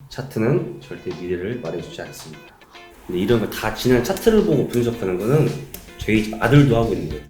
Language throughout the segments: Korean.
차트는 절대 미래를 말해주지 않습니다. 근데 이런 거 다 지난 차트를 보고 분석하는 거는 저희 아들도 하고 있는 거예요.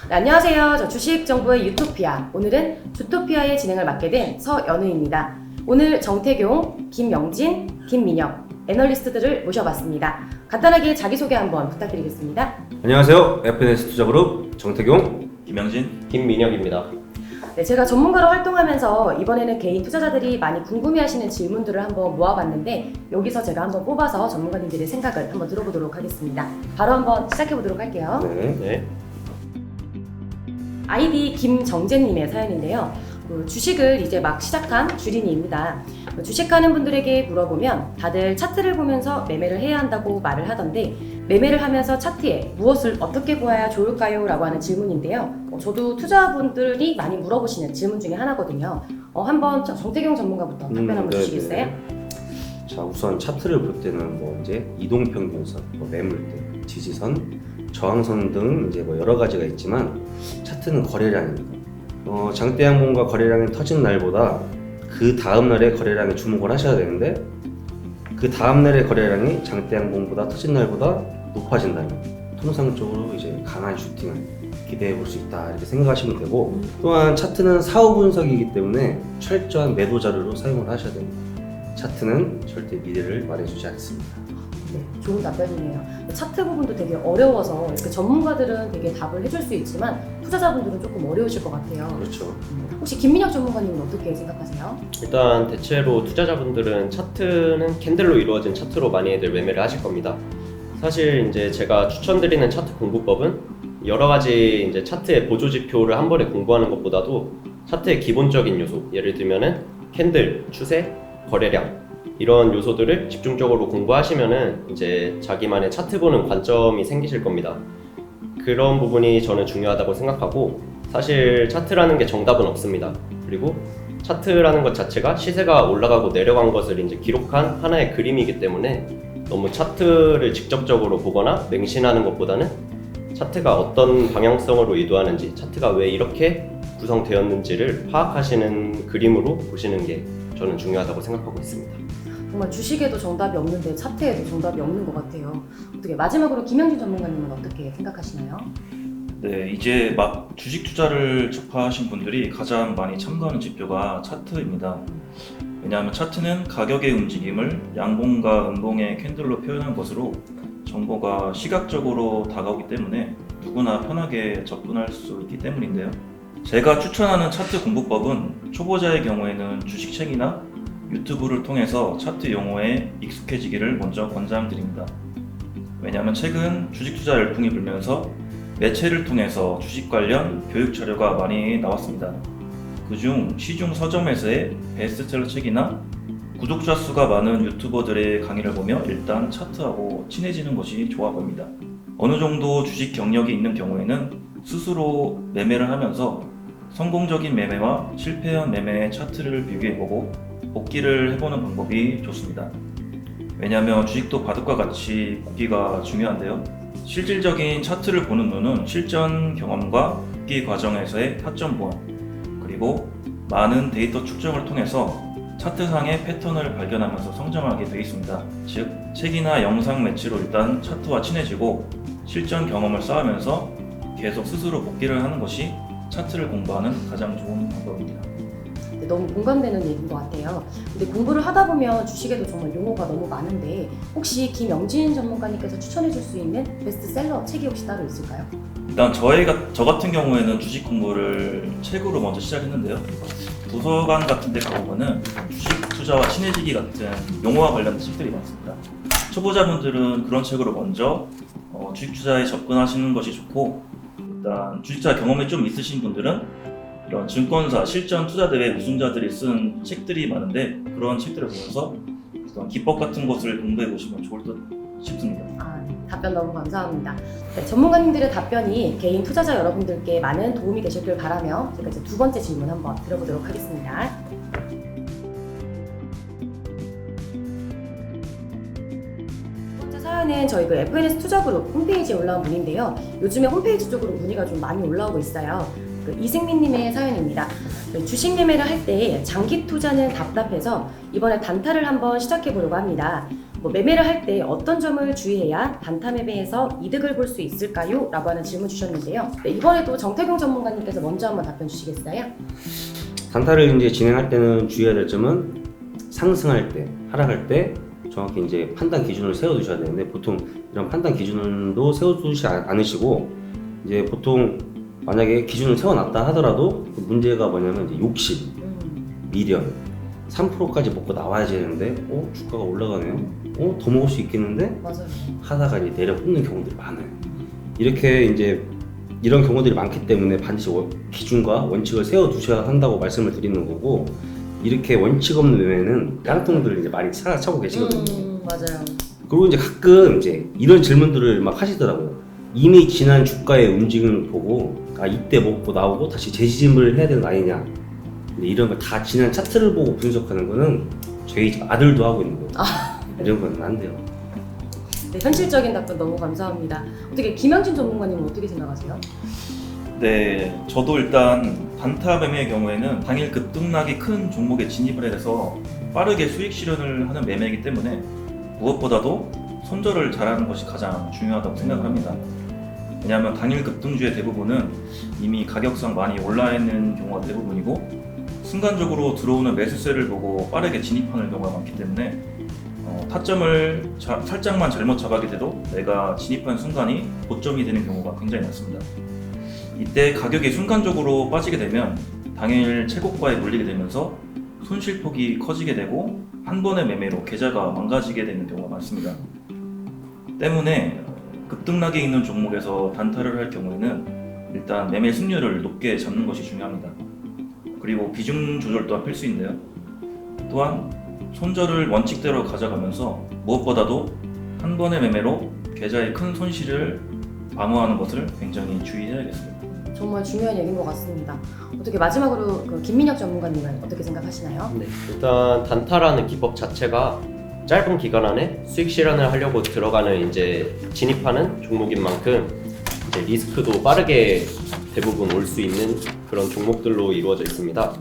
네, 안녕하세요. 저 주식정보의 유토피아, 오늘은 주토피아의 진행을 맡게 된 서연우입니다. 오늘 정태경, 김영진, 김민혁 애널리스트들을 모셔봤습니다. 간단하게 자기소개 한번 부탁드리겠습니다. 안녕하세요. FNS 투자그룹 정태경, 김영진, 김민혁입니다. 네, 제가 전문가로 활동하면서 이번에는 개인 투자자들이 많이 궁금해하시는 질문들을 한번 모아봤는데 여기서 제가 한번 뽑아서 전문가님들의 생각을 한번 들어보도록 하겠습니다. 바로 한번 시작해보도록 할게요. 네. 아이디 김정재님의 사연인데요. 주식을 이제 막 시작한 주린이입니다. 주식하는 분들에게 물어보면 다들 차트를 보면서 매매를 해야 한다고 말을 하던데 매매를 하면서 차트에 무엇을 어떻게 보아야 좋을까요? 라고 하는 질문인데요. 저도 투자분들이 많이 물어보시는 질문 중에 하나거든요. 한번 정태경 전문가부터 답변 한번 주시겠어요? 자, 우선 차트를 볼 때는 뭐 이제 이동평균선, 뭐 매물대, 지지선, 저항선 등 이제 뭐 여러 가지가 있지만 차트는 거래량입니다. 장대 양봉과 거래량이 터진 날보다 그 다음 날의 거래량에 주목을 하셔야 되는데 그 다음 날의 거래량이 장대 양봉보다 터진 날보다 높아진다면 통상적으로 이제 강한 슈팅을 기대해 볼 수 있다 이렇게 생각하시면 되고, 또한 차트는 사후 분석이기 때문에 철저한 매도 자료로 사용을 하셔야 됩니다. 차트는 절대 미래를 말해주지 않습니다. 네, 좋은 답변이네요. 차트 부분도 되게 어려워서 이렇게 전문가들은 되게 답을 해줄 수 있지만 투자자분들은 조금 어려우실 것 같아요. 그렇죠. 혹시 김민혁 전문가님은 어떻게 생각하세요? 일단 대체로 투자자분들은 차트는 캔들로 이루어진 차트로 많이들 매매를 하실 겁니다. 사실 이제 제가 추천드리는 차트 공부법은 여러 가지 이제 차트의 보조 지표를 한 번에 공부하는 것보다도 차트의 기본적인 요소, 예를 들면은 캔들, 추세, 거래량 이런 요소들을 집중적으로 공부하시면은 이제 자기만의 차트 보는 관점이 생기실 겁니다. 그런 부분이 저는 중요하다고 생각하고, 사실 차트라는 게 정답은 없습니다. 그리고 차트라는 것 자체가 시세가 올라가고 내려간 것을 이제 기록한 하나의 그림이기 때문에 너무 차트를 직접적으로 보거나 맹신하는 것보다는 차트가 어떤 방향성으로 이동하는지, 차트가 왜 이렇게 구성되었는지를 파악하시는 그림으로 보시는 게 저는 중요하다고 생각하고 있습니다. 정말 주식에도 정답이 없는데 차트에도 정답이 없는 것 같아요. 어떻게 마지막으로 김영진 전문가님은 어떻게 생각하시나요? 네, 이제 막 주식 투자를 접하신 분들이 가장 많이 참고하는 지표가 차트입니다. 왜냐하면 차트는 가격의 움직임을 양봉과 음봉의 캔들로 표현한 것으로 정보가 시각적으로 다가오기 때문에 누구나 편하게 접근할 수 있기 때문인데요. 제가 추천하는 차트 공부법은 초보자의 경우에는 주식책이나 유튜브를 통해서 차트 용어에 익숙해지기를 먼저 권장드립니다. 왜냐하면 최근 주식 투자 열풍이 불면서 매체를 통해서 주식 관련 교육 자료가 많이 나왔습니다. 그중 시중 서점에서의 베스트셀러 책이나 구독자 수가 많은 유튜버들의 강의를 보며 일단 차트하고 친해지는 것이 좋아 보입니다. 어느 정도 주식 경력이 있는 경우에는 스스로 매매를 하면서 성공적인 매매와 실패한 매매의 차트를 비교해보고 복기를 해보는 방법이 좋습니다. 왜냐하면 주식도 바둑과 같이 복기가 중요한데요. 실질적인 차트를 보는 눈은 실전 경험과 복기 과정에서의 타점 보완, 그리고 많은 데이터 축적을 통해서 차트상의 패턴을 발견하면서 성장하게 되어 있습니다. 즉, 책이나 영상 매체로 일단 차트와 친해지고 실전 경험을 쌓으면서 계속 스스로 복기를 하는 것이 차트를 공부하는 가장 좋은 방법입니다. 너무 공감되는 얘기인 것 같아요. 근데 공부를 하다 보면 주식에도 정말 용어가 너무 많은데 혹시 김영진 전문가님께서 추천해 줄 수 있는 베스트셀러 책이 혹시 따로 있을까요? 일단 저 같은 경우에는 주식 공부를 책으로 먼저 시작했는데요. 도서관 같은 데 가보면은 주식 투자와 친해지기 같은 용어와 관련된 책들이 많습니다. 초보자분들은 그런 책으로 먼저 주식 투자에 접근하시는 것이 좋고, 일단 주식 투자 경험이 좀 있으신 분들은 이런 증권사 실전 투자대회 우승자들이 쓴 책들이 많은데 그런 책들을 보면서 어떤 기법 같은 것을 공부해 보시면 좋을 듯 싶습니다. 답변 너무 감사합니다. 네, 전문가님들의 답변이 개인 투자자 여러분들께 많은 도움이 되셨길 바라며 제가 이제 두 번째 질문 한번 드려보도록 하겠습니다. 두 번째 사연 사연은 저희 그 FNS 투자그룹 홈페이지에 올라온 문인데요. 요즘에 홈페이지 쪽으로 문의가 좀 많이 올라오고 있어요. 그 이승민님의 사연입니다. 그 주식 매매를 할 때 장기 투자는 답답해서 이번에 단타를 한번 시작해 보려고 합니다. 뭐 매매를 할 때 어떤 점을 주의해야 단타 매매에서 이득을 볼 수 있을까요? 라고 하는 질문 주셨는데요. 네, 이번에도 정태경 전문가님께서 먼저 한번 답변 주시겠어요? 단타를 이제 진행할 때는 주의해야 될 점은 상승할 때, 하락할 때 정확히 이제 판단 기준을 세워두셔야 되는데, 보통 이런 판단 기준도 세워두지 않으시고, 이제 보통 만약에 기준을 세워놨다 하더라도 그 문제가 뭐냐면 이제 욕심, 미련, 3%까지 먹고 나와야 되는데 주가가 올라가네요. 더 먹을 수 있겠는데? 맞아요. 하다가 이제 내려 꽂는 경우들이 많아요. 이렇게 이제 이런 경우들이 많기 때문에 반드시 기준과 원칙을 세워두셔야 한다고 말씀을 드리는 거고, 이렇게 원칙 없는 매매는 깡통들을 이제 많이 찾아차고 계시거든요. 맞아요. 그리고 이제 가끔 이제 이런 질문들을 막 하시더라고요. 이미 지난 주가의 움직임을 보고 이때 먹고 나오고 다시 재지짐을 해야 되는 거 아니냐. 근데 이런 거 다 지난 차트를 보고 분석하는 거는 저희 아들도 하고 있는 거예요. 이런 건 안 돼요. 네, 현실적인 답변 너무 감사합니다. 어떻게 김영진 전문가님은 어떻게 생각하세요? 네, 저도 일단 단타 매매의 경우에는 당일 급등락이 큰 종목에 진입을 해서 빠르게 수익 실현을 하는 매매이기 때문에 무엇보다도 손절을 잘하는 것이 가장 중요하다고 생각을 합니다. 왜냐하면 당일 급등주의 대부분은 이미 가격상 많이 올라 있는 경우가 대부분이고, 순간적으로 들어오는 매수세를 보고 빠르게 진입하는 경우가 많기 때문에 타점을 살짝만 잘못 잡아게 돼도 내가 진입한 순간이 고점이 되는 경우가 굉장히 많습니다. 이때 가격이 순간적으로 빠지게 되면 당일 최고가에 몰리게 되면서 손실폭이 커지게 되고 한 번의 매매로 계좌가 망가지게 되는 경우가 많습니다. 때문에 급등락에 있는 종목에서 단타를 할 경우에는 일단 매매 승률을 높게 잡는 것이 중요합니다. 그리고 비중 조절 또한 필수인데요. 또한 손절을 원칙대로 가져가면서 무엇보다도 한 번의 매매로 계좌의 큰 손실을 방어하는 것을 굉장히 주의해야겠습니다. 정말 중요한 얘기인 것 같습니다. 어떻게 마지막으로 그 김민혁 전문가님은 어떻게 생각하시나요? 네, 일단 단타라는 기법 자체가 짧은 기간 안에 수익 실현을 하려고 들어가는 이제 진입하는 종목인 만큼 이제 리스크도 빠르게 대부분 올 수 있는 그런 종목들로 이루어져 있습니다.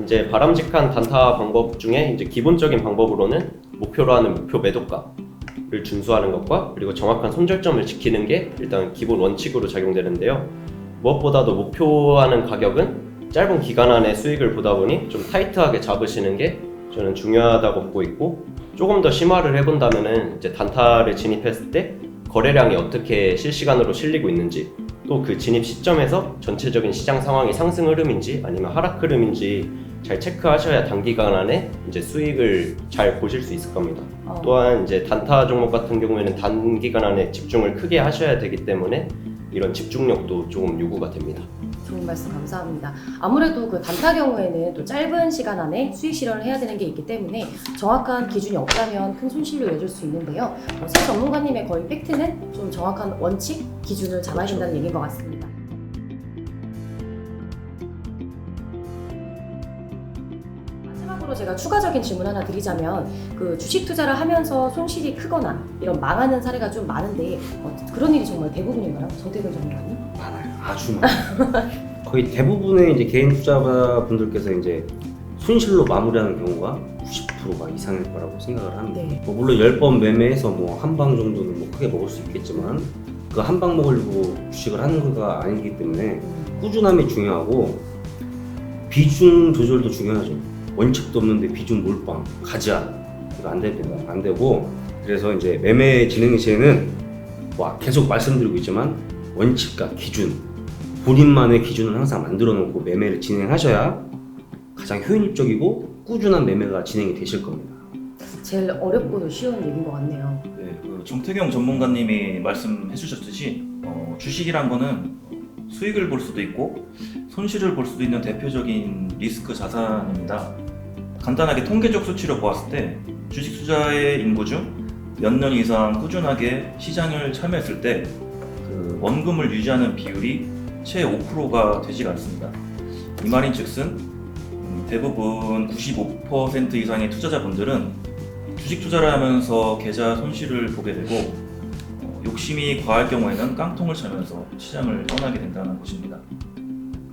이제 바람직한 단타 방법 중에 이제 기본적인 방법으로는 목표로 하는 목표 매도가를 준수하는 것과 그리고 정확한 손절점을 지키는 게 일단 기본 원칙으로 작용되는데요. 무엇보다도 목표하는 가격은 짧은 기간 안에 수익을 보다 보니 좀 타이트하게 잡으시는 게 저는 중요하다고 보고 있고, 조금 더 심화를 해본다면은 이제 단타를 진입했을 때 거래량이 어떻게 실시간으로 실리고 있는지, 또 그 진입 시점에서 전체적인 시장 상황이 상승 흐름인지 아니면 하락 흐름인지 잘 체크하셔야 단기간 안에 이제 수익을 잘 보실 수 있을 겁니다. 또한 이제 단타 종목 같은 경우에는 단기간 안에 집중을 크게 하셔야 되기 때문에 이런 집중력도 조금 요구가 됩니다. 좋은 말씀 감사합니다. 아무래도 그 단타 경우에는 또 짧은 시간 안에 수익 실현을 해야 되는 게 있기 때문에 정확한 기준이 없다면 큰 손실로 이어질 수 있는데요. 새 전문가님의 거의 팩트는 좀 정확한 원칙, 기준을 잡아야 된다는 얘기인 것 같습니다. 마지막으로 제가 추가적인 질문 하나 드리자면, 그 주식 투자를 하면서 손실이 크거나 이런 망하는 사례가 좀 많은데 그런 일이 정말 대부분인가요? 정태근 전문가님? 많아요. 아주 많아요. 거의 대부분의 이제 개인 투자자분들께서 이제 손실로 마무리하는 경우가 90%가 이상일 거라고 생각을 합니다. 네. 물론 10번 매매해서 한 방 정도는 크게 먹을 수 있겠지만, 그 한 방 먹으려고 주식을 하는 거가 아니기 때문에 꾸준함이 중요하고 비중 조절도 중요하죠. 원칙도 없는데 비중 몰빵, 가자, 이거 안 됩니다. 안 되고, 그래서 이제 매매 진행 시에는 계속 말씀드리고 있지만 원칙과 기준, 본인만의 기준을 항상 만들어 놓고 매매를 진행하셔야 가장 효율적이고 꾸준한 매매가 진행이 되실 겁니다. 제일 어렵고도 쉬운 얘기인 것 같네요. 네, 정태경 전문가님이 말씀해 주셨듯이 주식이란 거는 수익을 볼 수도 있고 손실을 볼 수도 있는 대표적인 리스크 자산입니다. 간단하게 통계적 수치로 보았을 때 주식 투자의 인구 중 몇 년 이상 꾸준하게 시장을 참여했을 때 그 원금을 유지하는 비율이 채 5%가 되지가 않습니다. 이 말인즉슨 대부분 95% 이상의 투자자분들은 주식 투자를 하면서 계좌 손실을 보게 되고 욕심이 과할 경우에는 깡통을 차면서 시장을 떠나게 된다는 것입니다.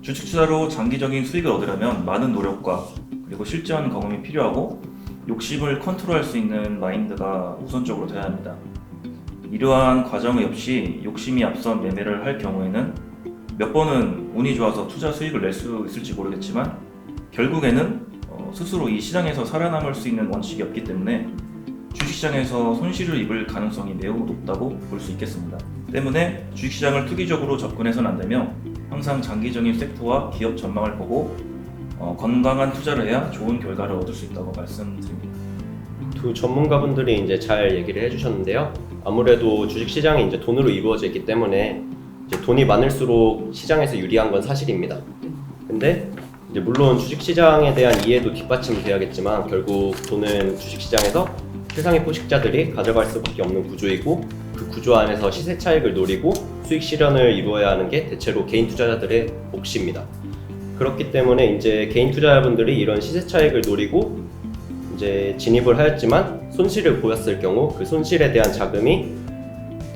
주식 투자로 장기적인 수익을 얻으려면 많은 노력과 그리고 실전 경험이 필요하고 욕심을 컨트롤할 수 있는 마인드가 우선적으로 돼야 합니다. 이러한 과정이 없이 욕심이 앞선 매매를 할 경우에는 몇 번은 운이 좋아서 투자 수익을 낼 수 있을지 모르겠지만 결국에는 스스로 이 시장에서 살아남을 수 있는 원칙이 없기 때문에 주식시장에서 손실을 입을 가능성이 매우 높다고 볼 수 있겠습니다. 때문에 주식시장을 투기적으로 접근해서는 안 되며 항상 장기적인 섹터와 기업 전망을 보고 건강한 투자를 해야 좋은 결과를 얻을 수 있다고 말씀드립니다. 두 전문가분들이 이제 잘 얘기를 해주셨는데요. 아무래도 주식시장이 이제 돈으로 이루어져 있기 때문에 이제 돈이 많을수록 시장에서 유리한 건 사실입니다. 근데 이제 물론 주식시장에 대한 이해도 뒷받침돼야겠지만 결국 돈은 주식시장에서 세상의 포식자들이 가져갈 수밖에 없는 구조이고 그 구조 안에서 시세 차익을 노리고 수익 실현을 이루어야 하는 게 대체로 개인 투자자들의 몫입니다. 그렇기 때문에 이제 개인 투자자분들이 이런 시세 차익을 노리고 이제 진입을 하였지만 손실을 보였을 경우 그 손실에 대한 자금이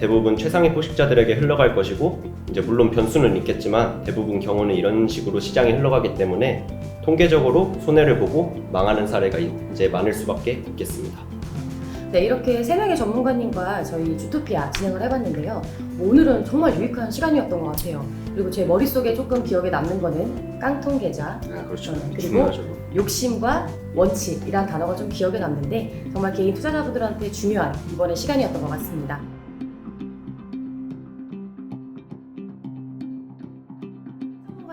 대부분 최상위 포식자들에게 흘러갈 것이고 이제 물론 변수는 있겠지만 대부분 경우는 이런 식으로 시장이 흘러가기 때문에 통계적으로 손해를 보고 망하는 사례가 이제 많을 수밖에 없겠습니다. 네, 이렇게 3명의 전문가님과 저희 주토피아 진행을 해봤는데요. 오늘은 정말 유익한 시간이었던 것 같아요. 그리고 제 머릿속에 조금 기억에 남는 거는 깡통 계좌, 그렇죠. 그리고 중요하죠. 욕심과 원칙이란 단어가 좀 기억에 남는데 정말 개인 투자자분들한테 중요한 이번에 시간이었던 것 같습니다.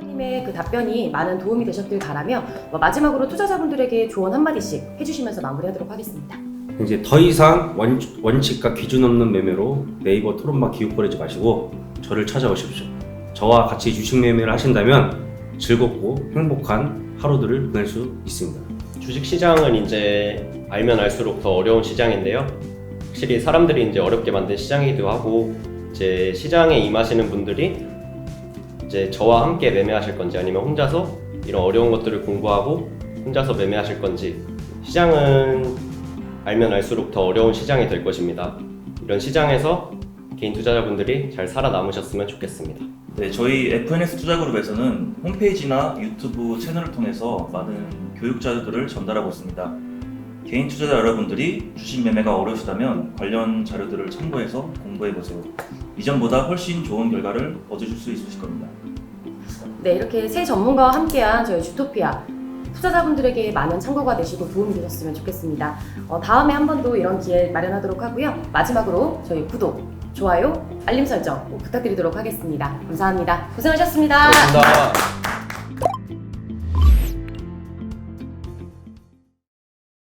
님의 그 답변이 많은 도움이 되셨길 바라며 마지막으로 투자자분들에게 조언 한마디씩 해주시면서 마무리하도록 하겠습니다. 이제 더 이상 원칙과 기준 없는 매매로 네이버 토론막 기웃거리지 마시고 저를 찾아오십시오. 저와 같이 주식 매매를 하신다면 즐겁고 행복한 하루들을 보낼 수 있습니다. 주식시장은 이제 알면 알수록 더 어려운 시장인데요. 확실히 사람들이 이제 어렵게 만든 시장이기도 하고 이제 시장에 임하시는 분들이 이제 저와 함께 매매하실 건지 아니면 혼자서 이런 어려운 것들을 공부하고 혼자서 매매하실 건지 시장은 알면 알수록 더 어려운 시장이 될 것입니다. 이런 시장에서 개인 투자자분들이 잘 살아남으셨으면 좋겠습니다. 네, 저희 FNS 투자그룹에서는 홈페이지나 유튜브 채널을 통해서 많은 교육 자료들을 전달하고 있습니다. 개인 투자자 여러분들이 주식 매매가 어려우시다면 관련 자료들을 참고해서 공부해보세요. 이전보다 훨씬 좋은 결과를 얻으실 수 있으실 겁니다. 네, 이렇게 세 전문가와 함께한 저희 주토피아 투자자분들에게 많은 참고가 되시고 도움이 되셨으면 좋겠습니다. 다음에 한 번 더 이런 기회 마련하도록 하고요. 마지막으로 저희 구독, 좋아요, 알림 설정 꼭 부탁드리도록 하겠습니다. 감사합니다. 고생하셨습니다. 고맙습니다.